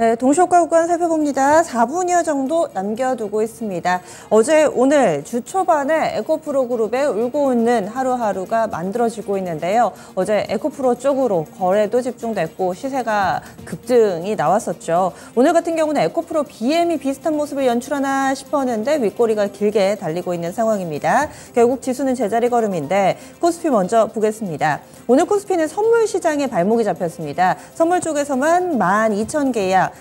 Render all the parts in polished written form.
네, 동시효과 구간 살펴봅니다. 4분여 정도 남겨두고 있습니다. 어제 오늘 주 초반에 에코프로 그룹에 울고 웃는 하루하루가 만들어지고 있는데요. 어제 에코프로 쪽으로 거래도 집중됐고 시세가 급등이 나왔었죠. 오늘 같은 경우는 에코프로 BM이 비슷한 모습을 연출하나 싶었는데 윗꼬리가 길게 달리고 있는 상황입니다. 결국 지수는 제자리 걸음인데 코스피 먼저 보겠습니다. 오늘 코스피는 선물 시장에 발목이 잡혔습니다. 선물 쪽에서만 12,000개야.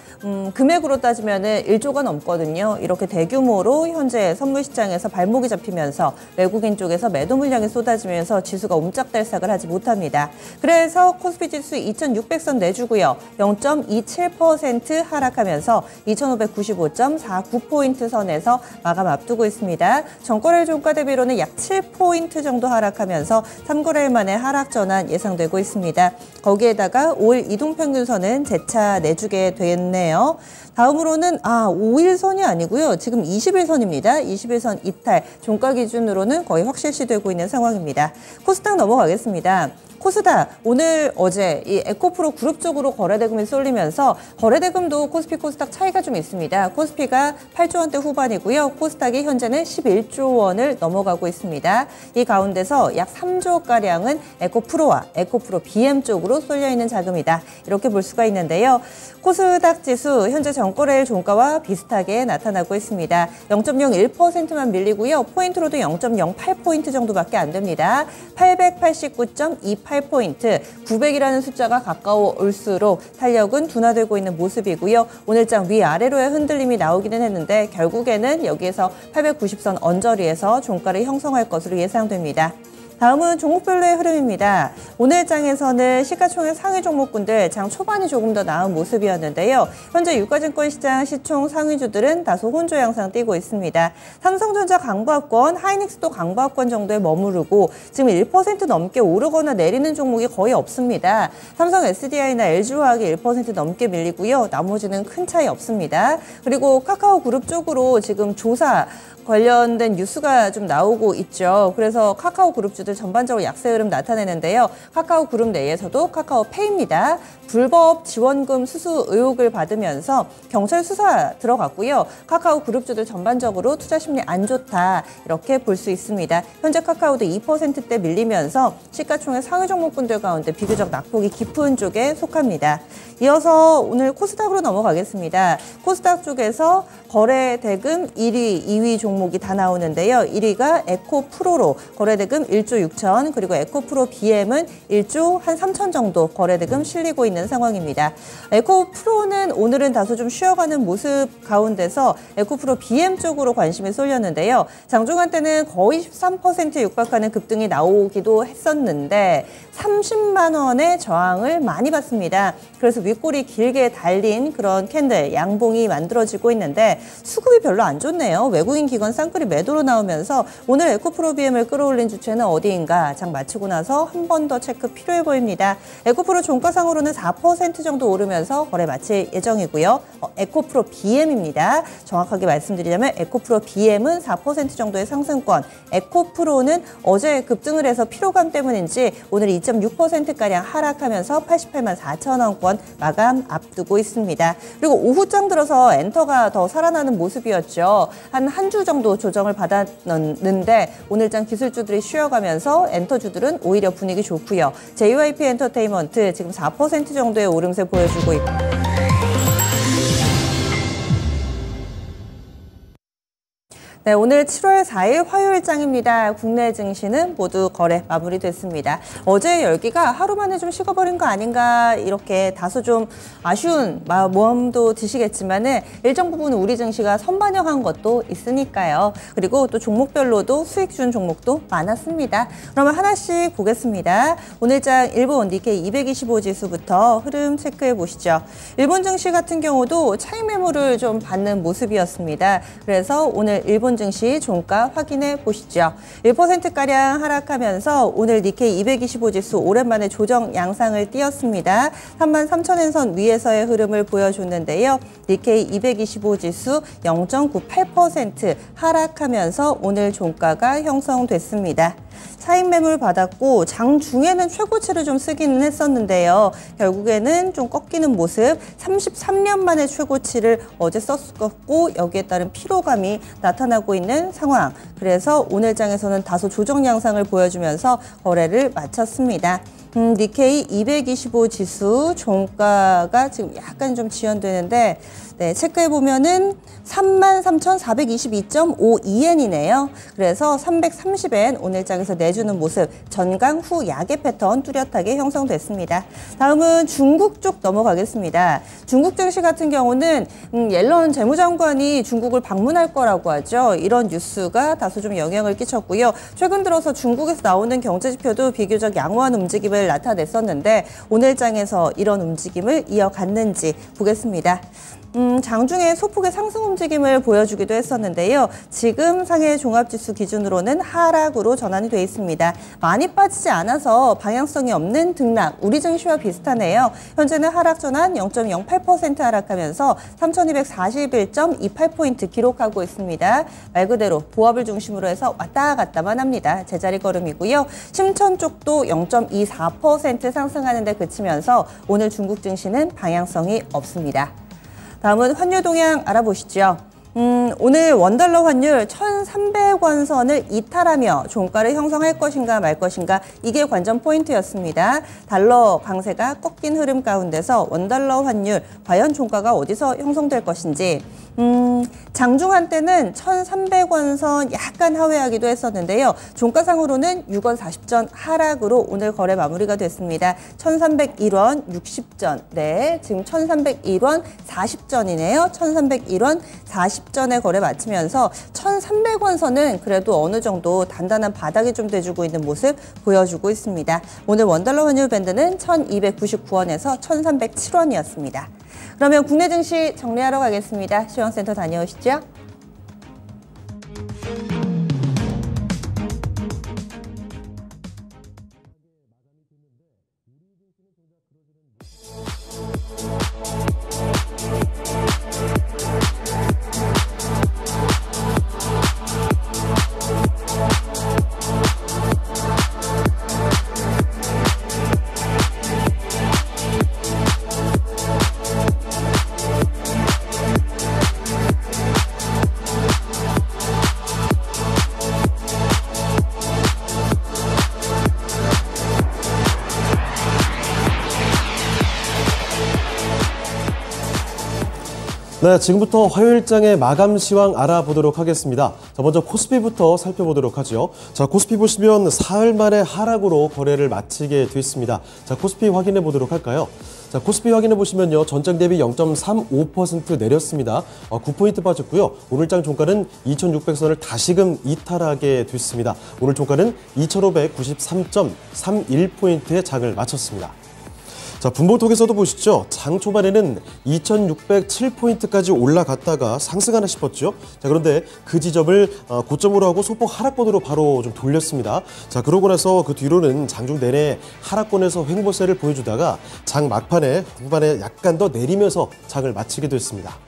금액으로 따지면은 1조가 넘거든요. 이렇게 대규모로 현재 선물 시장에서 발목이 잡히면서 외국인 쪽에서 매도 물량이 쏟아지면서 지수가 옴짝달싹을 하지 못합니다. 그래서 코스피 지수 2,600선 내주고요. 0.27% 하락하면서 2,595.49포인트 선에서 마감 앞두고 있습니다. 전거래일 종가 대비로는 약 7포인트 정도 하락하면서 3거래일 만에 하락 전환 예상되고 있습니다. 거기에다가 5일 이동평균선은 재차 내주게 됐네요. 다음으로는 5일선이 아니고요. 지금 20일선입니다. 20일선 이탈, 종가 기준으로는 거의 확실시되고 있는 상황입니다. 코스닥 넘어가겠습니다. 코스닥 어제 이 에코프로 그룹 쪽으로 거래대금이 쏠리면서 거래대금도 코스피 코스닥 차이가 좀 있습니다. 코스피가 8조 원대 후반이고요. 코스닥이 현재는 11조 원을 넘어가고 있습니다. 이 가운데서 약 3조가량은 에코프로와 에코프로 BM 쪽으로 쏠려있는 자금이다. 이렇게 볼 수가 있는데요. 코스닥 지수 현재 전거래일 종가와 비슷하게 나타나고 있습니다. 0.01%만 밀리고요. 포인트로도 0.08포인트 정도밖에 안 됩니다. 889.28포인트, 900이라는 숫자가 가까워 올수록 탄력은 둔화되고 있는 모습이고요. 오늘장 위아래로의 흔들림이 나오기는 했는데 결국에는 여기에서 890선 언저리에서 종가를 형성할 것으로 예상됩니다. 다음은 종목별로의 흐름입니다. 오늘 장에서는 시가총액 상위 종목군들 장 초반이 조금 더 나은 모습이었는데요. 현재 유가증권 시장 시총 상위주들은 다소 혼조 양상 띄고 있습니다. 삼성전자 강보합권, 하이닉스도 강보합권 정도에 머무르고 지금 1% 넘게 오르거나 내리는 종목이 거의 없습니다. 삼성 SDI나 LG화학이 1% 넘게 밀리고요. 나머지는 큰 차이 없습니다. 그리고 카카오그룹 쪽으로 지금 조사 관련된 뉴스가 좀 나오고 있죠. 그래서 카카오그룹주들 전반적으로 약세 흐름 나타내는데요. 카카오그룹 내에서도 카카오페이입니다. 불법 지원금 수수 의혹을 받으면서 경찰 수사 들어갔고요. 카카오그룹주들 전반적으로 투자 심리 안 좋다 이렇게 볼 수 있습니다. 현재 카카오도 2%대 밀리면서 시가총액 상위 종목군들 가운데 비교적 낙폭이 깊은 쪽에 속합니다. 이어서 오늘 코스닥으로 넘어가겠습니다. 코스닥 쪽에서 거래대금 1위, 2위 종목이 다 나오는데요. 1위가 에코프로로 거래대금 1조 6천, 그리고 에코프로 BM은 1조 한 3천 정도 거래대금 실리고 있는 상황입니다. 에코프로는 오늘은 다소 좀 쉬어가는 모습 가운데서 에코프로 BM 쪽으로 관심이 쏠렸는데요. 장중한 때는 거의 13% 육박하는 급등이 나오기도 했었는데 30만 원의 저항을 많이 받습니다. 그래서 윗골이 길게 달린 그런 캔들, 양봉이 만들어지고 있는데 수급이 별로 안 좋네요. 외국인 기관 쌍끌이 매도로 나오면서 오늘 에코프로 BM을 끌어올린 주체는 어디인가 장 마치고 나서 한 번 더 체크 필요해 보입니다. 에코프로 종가상으로는 4% 정도 오르면서 거래 마칠 예정이고요. 에코프로 BM입니다. 정확하게 말씀드리자면 에코프로 BM은 4% 정도의 상승권, 에코프로는 어제 급등을 해서 피로감 때문인지 오늘 2.6%가량 하락하면서 88만 4천 원권 마감 앞두고 있습니다. 그리고 오후장 들어서 엔터가 더 살아나는 모습이었죠. 한 주 정도 조정을 받았는데 오늘장 기술주들이 쉬어가면서 엔터주들은 오히려 분위기 좋고요. JYP 엔터테인먼트 지금 4% 정도의 오름세 보여주고 있고 네, 오늘 7월 4일 화요일장입니다. 국내 증시는 모두 거래 마무리됐습니다. 어제 열기가 하루 만에 좀 식어버린 거 아닌가 이렇게 다소 좀 아쉬운 마음도 드시겠지만은 일정 부분 우리 증시가 선반영한 것도 있으니까요. 그리고 또 종목별로도 수익 준 종목도 많았습니다. 그러면 하나씩 보겠습니다. 오늘장 일본 니케이 225 지수부터 흐름 체크해 보시죠. 일본 증시 같은 경우도 차익 매물을 좀 받는 모습이었습니다. 그래서 오늘 일본 증시 종가 확인해 보시죠. 1%가량 하락하면서 오늘 니케이 225 지수 오랜만에 조정 양상을 띄었습니다. 33,000선 위에서의 흐름을 보여줬는데요. 니케이 225 지수 0.98% 하락하면서 오늘 종가가 형성됐습니다. 차익 매물 받았고 장중에는 최고치를 좀 쓰기는 했었는데요. 결국에는 좀 꺾이는 모습, 33년 만에 최고치를 어제 썼었고 여기에 따른 피로감이 나타나고 있는 상황. 그래서 오늘 장에서는 다소 조정 양상을 보여주면서 거래를 마쳤습니다. 니케이 225 지수 종가가 지금 약간 좀 지연되는데 네, 체크해보면은 33,422.52엔이네요. 그래서 330엔 오늘 장에서 내주는 모습, 전강 후 약의 패턴 뚜렷하게 형성됐습니다. 다음은 중국 쪽 넘어가겠습니다. 중국 증시 같은 경우는 옐런 재무장관이 중국을 방문할 거라고 하죠. 이런 뉴스가 다소 좀 영향을 끼쳤고요. 최근 들어서 중국에서 나오는 경제지표도 비교적 양호한 움직임을 나타냈었는데 오늘 장에서 이런 움직임을 이어갔는지 보겠습니다. 장중에 소폭의 상승 움직임을 보여주기도 했었는데요. 지금 상해 종합지수 기준으로는 하락으로 전환이 돼 있습니다. 많이 빠지지 않아서 방향성이 없는 등락, 우리 증시와 비슷하네요. 현재는 하락 전환 0.08% 하락하면서 3,241.28포인트 기록하고 있습니다. 말 그대로 보합을 중심으로 해서 왔다 갔다만 합니다. 제자리 걸음이고요. 심천 쪽도 0.24% 상승하는 데 그치면서 오늘 중국 증시는 방향성이 없습니다. 다음은 환율 동향 알아보시죠. 오늘 원달러 환율 1,300원 선을 이탈하며 종가를 형성할 것인가 말 것인가 이게 관전 포인트였습니다. 달러 강세가 꺾인 흐름 가운데서 원달러 환율 과연 종가가 어디서 형성될 것인지 장중 한때는 1,300원 선 약간 하회하기도 했었는데요. 종가상으로는 6원 40전 하락으로 오늘 거래 마무리가 됐습니다. 1,301원 60전. 네, 지금 1,301원 40전이네요. 1,301원 40전에 거래 마치면서 1,300원 선은 그래도 어느 정도 단단한 바닥이 좀 돼주고 있는 모습 보여주고 있습니다. 오늘 원달러 환율 밴드는 1,299원에서 1,307원이었습니다. 그러면 국내 증시 정리하러 가겠습니다. 시황센터 다녀오시죠. 네, 지금부터 화요일장의 마감 시황 알아보도록 하겠습니다. 자, 먼저 코스피부터 살펴보도록 하죠. 자, 코스피 보시면 사흘 만에 하락으로 거래를 마치게 됐습니다. 자, 코스피 확인해 보도록 할까요? 자, 코스피 확인해 보시면요. 전장 대비 0.35% 내렸습니다. 9포인트 빠졌고요. 오늘장 종가는 2,600선을 다시금 이탈하게 됐습니다. 오늘 종가는 2,593.31포인트의 장을 마쳤습니다. 자, 분봉톡에서도 보시죠. 장 초반에는 2,607포인트까지 올라갔다가 상승하나 싶었죠. 자, 그런데 그 지점을 고점으로 하고 소폭 하락권으로 바로 좀 돌렸습니다. 자, 그러고 나서 그 뒤로는 장중 내내 하락권에서 횡보세를 보여주다가 장 막판에 후반에 약간 더 내리면서 장을 마치게 됐습니다.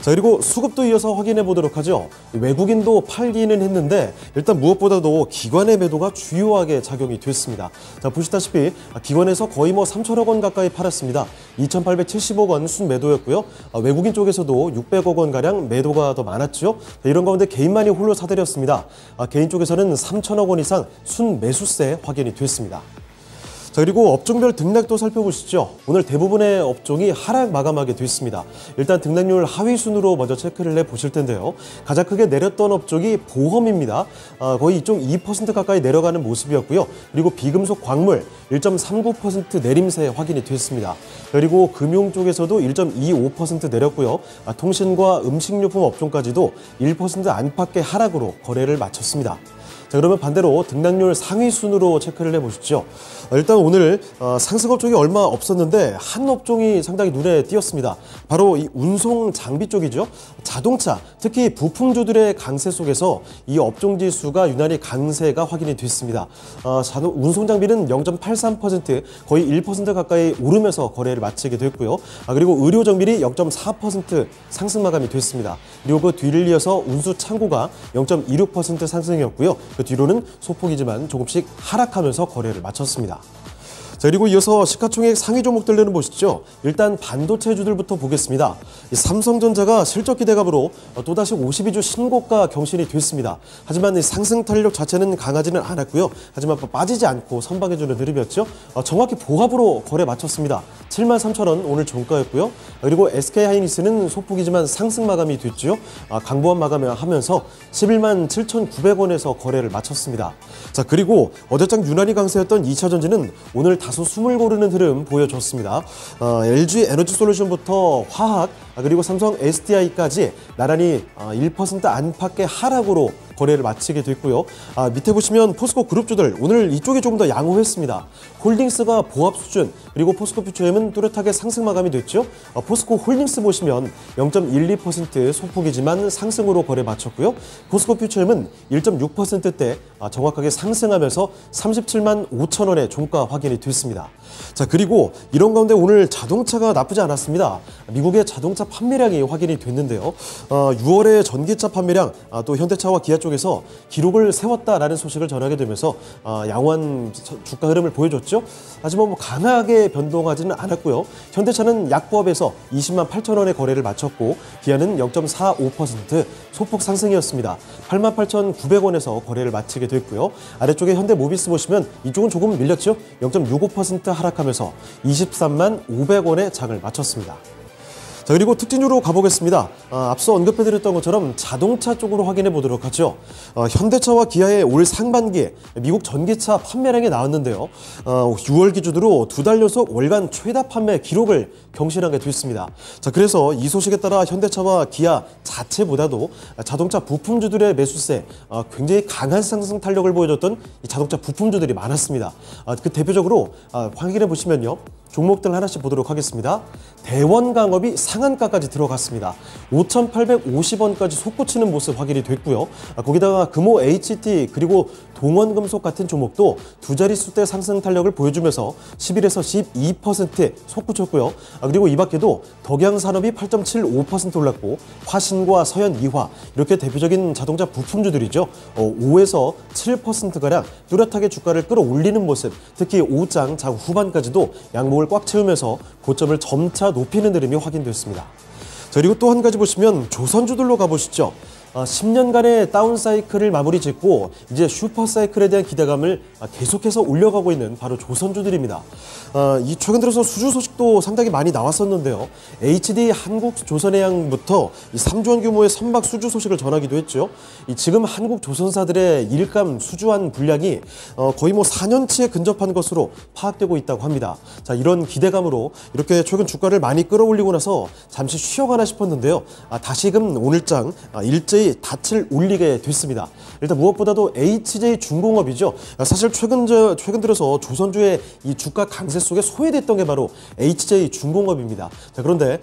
자, 그리고 수급도 이어서 확인해 보도록 하죠. 외국인도 팔기는 했는데 일단 무엇보다도 기관의 매도가 주요하게 작용이 됐습니다. 자, 보시다시피 기관에서 거의 3천억 원 가까이 팔았습니다. 2,870억 원 순매도였고요. 외국인 쪽에서도 600억 원가량 매도가 더 많았죠. 자, 이런 가운데 개인만이 홀로 사들였습니다. 개인 쪽에서는 3천억 원 이상 순매수세 확인이 됐습니다. 자, 그리고 업종별 등락도 살펴보시죠. 오늘 대부분의 업종이 하락 마감하게 됐습니다. 일단 등락률 하위 순으로 먼저 체크를 해보실 텐데요. 가장 크게 내렸던 업종이 보험입니다. 거의 2.2% 가까이 내려가는 모습이었고요. 그리고 비금속 광물 1.39% 내림세 확인이 됐습니다. 그리고 금융 쪽에서도 1.25% 내렸고요. 통신과 음식료품 업종까지도 1% 안팎의 하락으로 거래를 마쳤습니다. 자, 그러면 반대로 등락률 상위 순으로 체크를 해보시죠. 일단 오늘 상승 업종이 얼마 없었는데 한 업종이 상당히 눈에 띄었습니다. 바로 이 운송 장비 쪽이죠. 자동차, 특히 부품주들의 강세 속에서 이 업종 지수가 유난히 강세가 확인이 됐습니다. 운송 장비는 0.83% 거의 1% 가까이 오르면서 거래를 마치게 됐고요. 그리고 의료 정밀이 0.4% 상승 마감이 됐습니다. 그리고 그 뒤를 이어서 운수 창고가 0.26% 상승이었고요. 그 뒤로는 소폭이지만 조금씩 하락하면서 거래를 마쳤습니다. 자, 그리고 이어서 시가총액 상위 종목들로는 보시죠. 일단 반도체주들부터 보겠습니다. 이 삼성전자가 실적 기대감으로 또다시 52주 신고가 경신이 됐습니다. 하지만 이 상승 탄력 자체는 강하지는 않았고요. 하지만 빠지지 않고 선방해주는 흐름이었죠. 정확히 보합으로 거래 마쳤습니다. 73,000원 오늘 종가였고요. 그리고 SK하이닉스는 소폭이지만 상승 마감이 됐죠. 강보합 마감을 하면서 117,900원에서 거래를 마쳤습니다. 자, 그리고 어제장 유난히 강세였던 2차전지는 오늘 다소 숨을 고르는 흐름 보여줬습니다. LG 에너지솔루션부터 화학 그리고 삼성 SDI까지 나란히 1% 안팎의 하락으로 거래를 마치게 됐고요. 밑에 보시면 포스코 그룹주들 오늘 이쪽이 조금 더 양호했습니다. 홀딩스가 보합 수준 그리고 포스코 퓨처엠은 뚜렷하게 상승 마감이 됐죠. 포스코 홀딩스 보시면 0.12% 소폭이지만 상승으로 거래 마쳤고요. 포스코 퓨처엠은 1.6%대 정확하게 상승하면서 37만 5천 원의 종가 확인이 됐습니다. 자, 그리고 이런 가운데 오늘 자동차가 나쁘지 않았습니다. 미국의 자동차 판매량이 확인이 됐는데요. 6월의 전기차 판매량 또 현대차와 기아 쪽에서 기록을 세웠다라는 소식을 전하게 되면서 양호한 주가 흐름을 보여줬죠. 하지만 강하게 변동하지는 않았고요. 현대차는 약보합에서 20만 8천 원의 거래를 마쳤고 기아는 0.45% 소폭 상승이었습니다. 88,900원에서 거래를 마치게 됐고요. 아래쪽에 현대모비스 보시면 이쪽은 조금 밀렸죠. 0.65% 하락하면서 23만 500원의 장을 마쳤습니다. 자, 그리고 특징주로 가보겠습니다. 앞서 언급해드렸던 것처럼 자동차 쪽으로 확인해 보도록 하죠. 현대차와 기아의 올 상반기 미국 전기차 판매량이 나왔는데요. 6월 기준으로 2달 연속 월간 최다 판매 기록을 경신하게 됐습니다. 자, 그래서 이 소식에 따라 현대차와 기아 자체보다도 자동차 부품주들의 매수세 굉장히 강한 상승 탄력을 보여줬던 이 자동차 부품주들이 많았습니다. 그 대표적으로 확인해 보시면요. 종목들 하나씩 보도록 하겠습니다. 대원강업이 상한가까지 들어갔습니다. 5,850원까지 솟구치는 모습 확인이 됐고요. 거기다가 금호 HT 그리고 동원금속 같은 종목도 두 자릿수대 상승 탄력을 보여주면서 11에서 12%에 솟구쳤고요. 그리고 이 밖에도 덕양산업이 8.75% 올랐고 화신과 서현 이화 이렇게 대표적인 자동차 부품주들이죠. 5에서 7%가량 뚜렷하게 주가를 끌어올리는 모습, 특히 오후장 장 후반까지도 양목을 꽉 채우면서 고점을 점차 높이는 흐름이 확인됐습니다. 자, 그리고 또 한 가지 보시면 조선주들로 가보시죠. 10년간의 다운사이클을 마무리 짓고 이제 슈퍼사이클에 대한 기대감을 계속해서 올려가고 있는 바로 조선주들입니다. 이 최근 들어서 수주 소식도 상당히 많이 나왔었는데요. HD 한국조선해양부터 3조 원 규모의 선박 수주 소식을 전하기도 했죠. 지금 한국 조선사들의 일감 수주한 분량이 거의 4년치에 근접한 것으로 파악되고 있다고 합니다. 자, 이런 기대감으로 이렇게 최근 주가를 많이 끌어올리고 나서 잠시 쉬어가나 싶었는데요. 다시금 오늘장 일제히 닻을 올리게 됐습니다. 일단 무엇보다도 HJ중공업이죠. 사실 최근 들어서 조선주의 이 주가 강세 속에 소외됐던 게 바로 HJ중공업입니다. 자, 그런데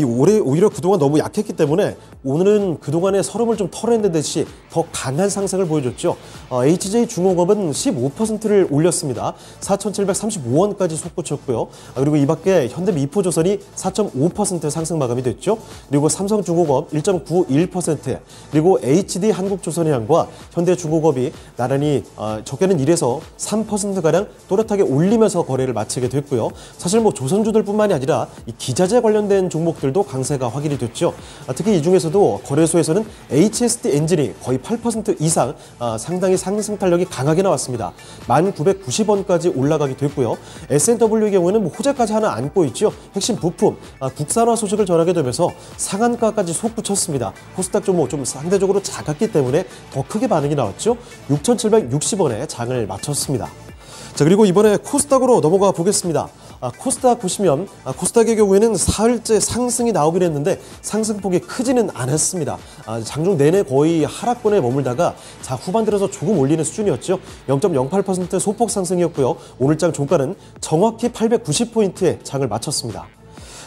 오히려 그동안 너무 약했기 때문에 오늘은 그동안의 서름을 좀 털어내는 듯이 더 강한 상승을 보여줬죠. HJ중공업은 15%를 올렸습니다. 4,735원까지 솟구쳤고요. 그리고 이 밖에 현대미포조선이 4.5% 상승 마감이 됐죠. 그리고 삼성중공업 1.91%, 그리고 HD 한국조선해양과 현대중공업이 나란히 적게는 1에서 3%가량 또렷하게 올리면서 거래를 마치게 됐고요. 사실 조선주들뿐만이 아니라 이 기자재 관련된 종목들도 강세가 확인이 됐죠. 특히 이 중에서도 거래소에서는 HST 엔진이 거의 8% 이상 상당히 상승 탄력이 강하게 나왔습니다. 1,990원까지 올라가게 됐고요. S&W의 경우에는 호재까지 하나 안고 있죠. 핵심 부품, 국산화 소식을 전하게 되면서 상한가까지 솟구쳤습니다. 코스닥 종목 좀 상대적으로 작았기 때문에 더 크게 반응이 나왔죠. 6,760원에 장을 마쳤습니다. 자, 그리고 이번에 코스닥으로 넘어가 보겠습니다. 코스닥 보시면 코스닥의 경우에는 사흘째 상승이 나오긴 했는데 상승폭이 크지는 않았습니다. 장중 내내 거의 하락권에 머물다가 후반 들어서 조금 올리는 수준이었죠. 0.08% 소폭 상승이었고요. 오늘장 종가는 정확히 890포인트에 장을 마쳤습니다.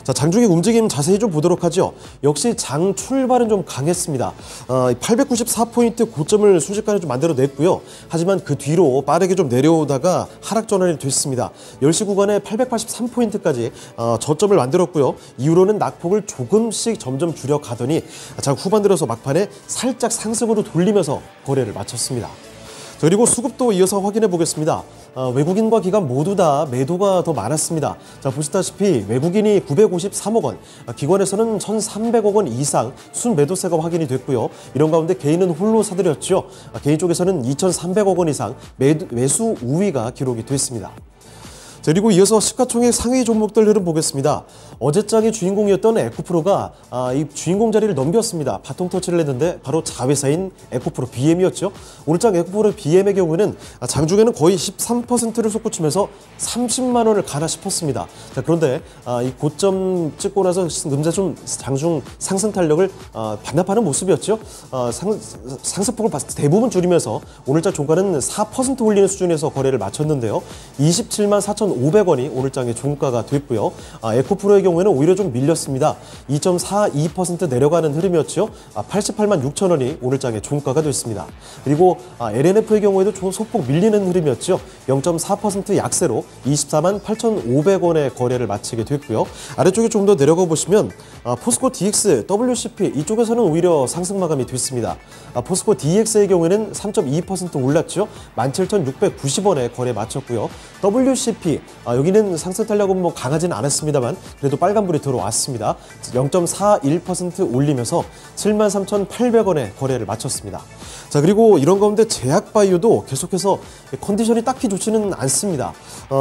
자, 장중의 움직임 자세히 좀 보도록 하죠. 역시 장 출발은 좀 강했습니다. 894포인트 고점을 순식간에 좀 만들어냈고요. 하지만 그 뒤로 빠르게 좀 내려오다가 하락 전환이 됐습니다. 10시 구간에 883포인트까지 저점을 만들었고요. 이후로는 낙폭을 조금씩 점점 줄여가더니 장 후반 들어서 막판에 살짝 상승으로 돌리면서 거래를 마쳤습니다. 그리고 수급도 이어서 확인해 보겠습니다. 외국인과 기관 모두 다 매도가 더 많았습니다. 자, 보시다시피 외국인이 953억 원, 기관에서는 1,300억 원 이상 순매도세가 확인이 됐고요. 이런 가운데 개인은 홀로 사들였죠. 개인 쪽에서는 2,300억 원 이상 매수 우위가 기록이 됐습니다. 자, 그리고 이어서 시가총액 상위 종목들 흐름 보겠습니다. 어제장의 주인공이었던 에코프로가 이 주인공 자리를 넘겼습니다. 바통 터치를 했는데 바로 자회사인 에코프로 BM이었죠. 오늘장 에코프로 BM의 경우에는 장중에는 거의 13%를 솟구치면서 30만 원을 가나 싶었습니다. 자, 그런데 이 고점 찍고 나서 금세 좀 장중 상승 탄력을 반납하는 모습이었죠. 상승폭을 대부분 줄이면서 오늘장 종가는 4% 올리는 수준에서 거래를 마쳤는데요. 27만 4,500원이 오늘장의 종가가 됐고요. 에코프로의 경우에는 오히려 좀 밀렸습니다. 2.42% 내려가는 흐름이었죠. 88만 6천 원이 오늘장의 종가가 됐습니다. 그리고 LNF의 경우에도 좀 소폭 밀리는 흐름이었죠. 0.4% 약세로 24만 8,500원의 거래를 마치게 됐고요. 아래쪽에 좀 더 내려가 보시면 포스코 DX, WCP 이쪽에서는 오히려 상승 마감이 됐습니다. 포스코 DX의 경우에는 3.2% 올랐죠. 17,690원에 거래 마쳤고요. WCP 여기는 상승 탄력은 뭐 강하지는 않았습니다만 그래도 빨간불이 들어왔습니다. 0.41% 올리면서 73,800원에 거래를 마쳤습니다. 자, 그리고 이런 가운데 제약바이오도 계속해서 컨디션이 딱히 좋지는 않습니다.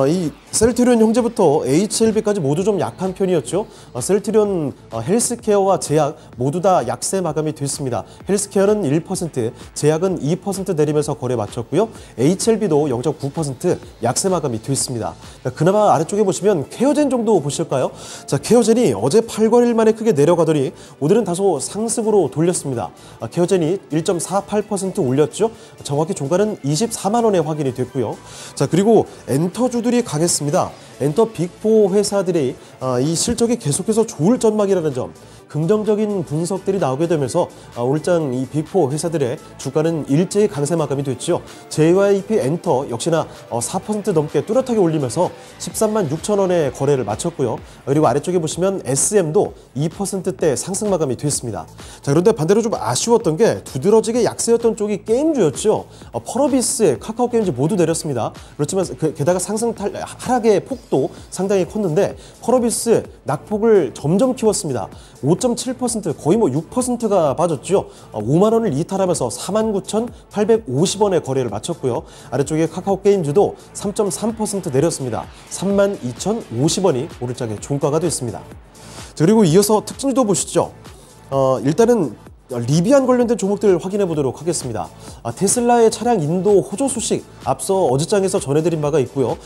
이 셀트리온 형제부터 HLB까지 모두 좀 약한 편이었죠. 셀트리온 헬스케어와 제약 모두 다 약세 마감이 됐습니다. 헬스케어는 1%, 제약은 2% 내리면서 거래 마쳤고요. HLB도 0.9% 약세 마감이 됐습니다. 그나마 아래쪽에 보시면 케어젠 정도 보실까요? 자, 케어젠이 어제 8거래일 만에 크게 내려가더니 오늘은 다소 상승으로 돌렸습니다. 케어젠이 1.48% 올렸죠. 정확히 종가는 24만 원에 확인이 됐고요. 자, 그리고 엔터주들이 강했습니다. 엔터 빅4 회사들이 이 실적이 계속해서 좋을 전망이라는 점, 긍정적인 분석들이 나오게 되면서 오늘장 이 빅4 회사들의 주가는 일제히 강세 마감이 됐죠. JYP 엔터 역시나 4% 넘게 뚜렷하게 올리면서 13만 6천 원의 거래를 마쳤고요. 그리고 아래쪽에 보시면 SM도 2%대 상승 마감이 됐습니다. 자, 그런데 반대로 좀 아쉬웠던 게 두드러지게 약세였던 쪽이 게임주였죠. 펄어비스, 카카오게임즈 모두 내렸습니다. 그렇지만 게다가 상승 하락의 폭도 상당히 컸는데 펄어비스 낙폭을 점점 키웠습니다. 5.7% 거의 뭐 6%가 빠졌죠. 5만 원을 이탈하면서 49,850원의 거래를 마쳤고요. 아래쪽에 카카오게임즈도 3.3% 내렸습니다. 32,050원이 오늘장의 종가가 됐습니다. 자, 그리고 이어서 특징도 보시죠. 일단은 리비안 관련된 종목들 확인해 보도록 하겠습니다. 테슬라의 차량 인도 호조 소식 앞서 어제장에서 전해드린 바가 있고요.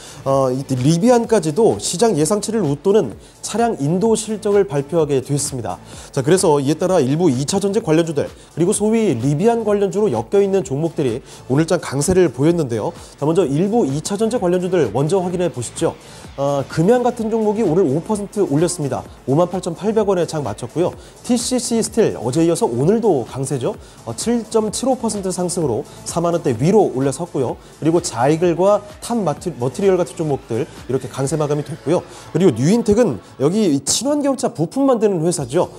리비안까지도 시장 예상치를 웃도는 차량 인도 실적을 발표하게 됐습니다. 자, 그래서 이에 따라 일부 2차 전지 관련주들 그리고 소위 리비안 관련주로 엮여있는 종목들이 오늘장 강세를 보였는데요. 자, 먼저 일부 2차 전지 관련주들 먼저 확인해 보시죠. 금양 같은 종목이 오늘 5% 올렸습니다. 58,800원에 장 마쳤고요. TCC 스틸 어제 이어서 오늘도 강세죠. 7.75% 상승으로 4만 원대 위로 올라섰고요. 그리고 자이글과 탑 머티리얼 같은 종목들 이렇게 강세 마감이 됐고요. 그리고 뉴인텍은 여기 친환경차 부품 만드는 회사죠.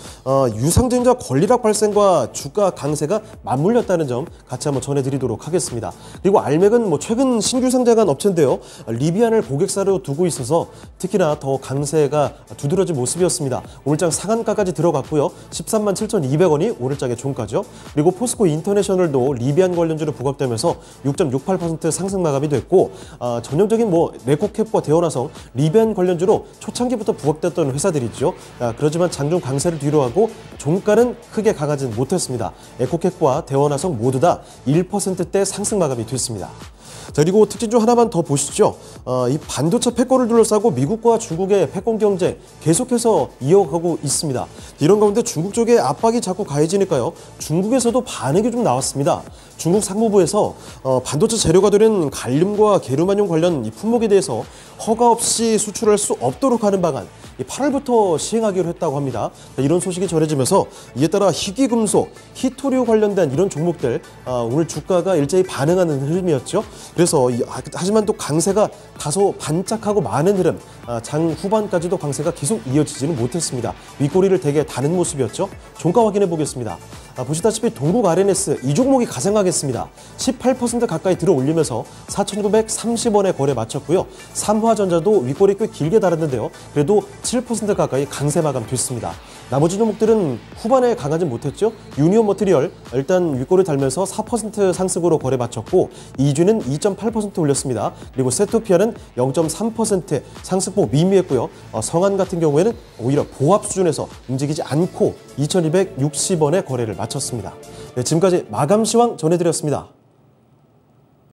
유상증자 권리락 발생과 주가 강세가 맞물렸다는 점 같이 한번 전해드리도록 하겠습니다. 그리고 알맥은 뭐 최근 신규 상장한 업체인데요. 리비안을 고객사로 두고 있어서 특히나 더 강세가 두드러진 모습이었습니다. 오늘장 상한가까지 들어갔고요. 13만 7,200원이 오늘장의 종가죠. 그리고 포스코 인터내셔널도 리비안 관련주로 부각되면서 6.68% 상승 마감이 됐고 전형적인 뭐 레코캡과 대원화성, 리비안 관련주로 초창기부터 부각됐던 회사들이죠. 그렇지만 장중 강세를 뒤로하고 종가는 크게 강하진 못했습니다. 에코캡과 대원화성 모두 다 1%대 상승 마감이 됐습니다. 자, 그리고 특징 중 하나만 더 보시죠. 이 반도체 패권을 둘러싸고 미국과 중국의 패권 경쟁 계속해서 이어가고 있습니다. 이런 가운데 중국 쪽에 압박이 자꾸 가해지니까요. 중국에서도 반응이 좀 나왔습니다. 중국 상무부에서 반도체 재료가 되는 갈륨과 게르마늄 관련 이 품목에 대해서 허가 없이 수출할 수 없도록 하는 방안 8월부터 시행하기로 했다고 합니다. 이런 소식이 전해지면서 이에 따라 희귀금속, 희토류 관련된 이런 종목들 오늘 주가가 일제히 반응하는 흐름이었죠. 그래서 하지만 또 강세가 다소 반짝하고 많은 흐름, 장 후반까지도 강세가 계속 이어지지는 못했습니다. 윗꼬리를 되게 다는 모습이었죠. 종가 확인해 보겠습니다. 보시다시피 동국 RNS 이 종목이 가장 강했습니다. 18% 가까이 들어 올리면서 4,930원에 거래 마쳤고요. 삼화전자도 윗골이 꽤 길게 달았는데요. 그래도 7% 가까이 강세 마감됐습니다. 나머지 종목들은 후반에 강하진 못했죠. 유니온 머티리얼 일단 윗골을 달면서 4% 상승으로 거래 마쳤고 이주는 2.8% 올렸습니다. 그리고 세토피아는 0.3% 상승폭 미미했고요. 성한 같은 경우에는 오히려 보합 수준에서 움직이지 않고 2,260원에 거래를 마쳤습니다. 네, 지금까지 마감 시황 전해드렸습니다.